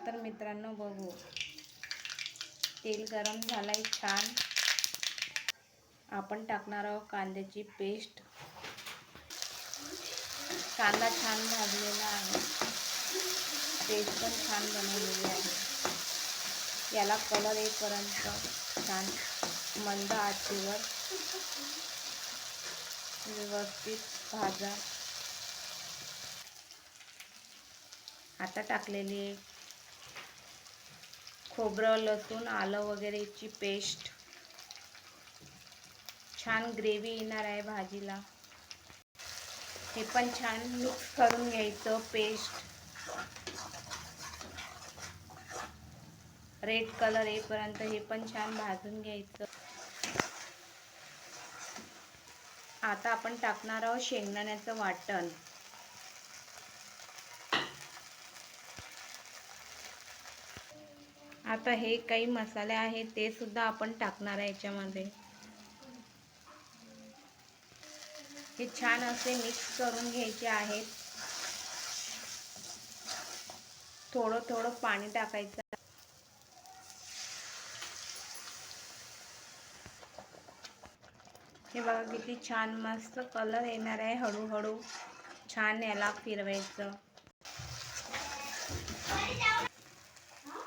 तर मित्रांनो बघू, तेल गरम झालंय छान. आपण टाकणार आहोत कांद्याची पेस्ट. कांदा छान भाजलेला आहे, पेस्ट पण छान बनवलेली आहे. याला कलर येईपर्यंत छान मंद आचेवर व्यवस्थित भाजा. आता टाकलेली खोबरं, लसूण, आलं वगैरेची पेस्ट. छान ग्रेव्ही येणार आहे भाजीला. हे पण छान मिक्स करून घ्यायचं. पेस्ट रेड कलर येईपर्यंत हे पण छान भाजून घ्यायचं. आता आपण टाकणार आहोत शेंगदाण्याचं वाटण. आता हे काही मसाले आहेत ते सुद्धा आपण टाकणार आहे याच्यामध्ये. हे छान असे मिक्स करून घ्यायचे आहेत. थोडं थोडं पाणी टाकायचं. हे बघा किती छान मस्त कलर येणार आहे. हळूहळू छान याला फिरवायचं.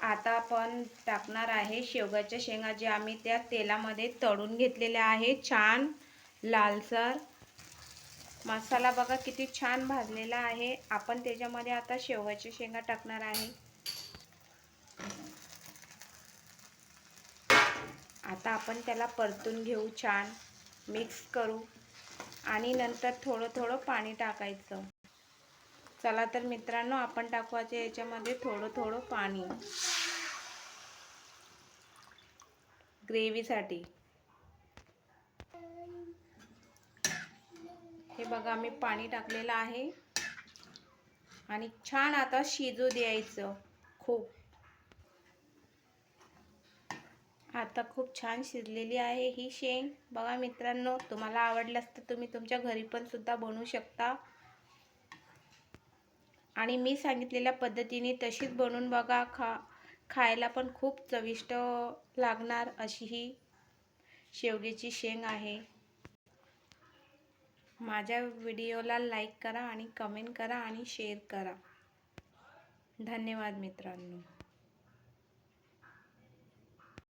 आता आपण टाकणार आहे शेवगाच्या शेंगा, जे आम्ही त्या तेलामध्ये तळून घेतलेल्या आहेत. छान लालसर मसाला बघा किती छान भाजलेला आहे. आपण त्याच्यामध्ये आता शेवगाच्या शेंगा टाकणार आहे. आता आपण त्याला परतून घेऊ, छान मिक्स करू आणि नंतर थोडं थोडं पाणी टाकायचं. चला तर मित्रांनो, आपण टाकवायचे याच्यामध्ये थोडं थोडं पाणी ग्रेव्हीसाठी. हे बघा मी पाणी टाकलेलं आहे आणि छान आता शिजू द्यायचं. आता खूप छान शिजलेली आहे ही शेंग. बघा मित्रांनो, तुम्हाला आवडल्यास तर तुम्ही तुमच्या घरी पण सुद्धा बनवू शकता आणि मी सांगितलेल्या पद्धतीने तशीच बनवून बघा. खायला पण खूप चविष्ट लागणार अशी ही शेवग्याची शेंग आहे. माझ्या व्हिडिओला लाईक करा आणि कमेंट करा आणि शेअर करा. धन्यवाद मित्रांनो.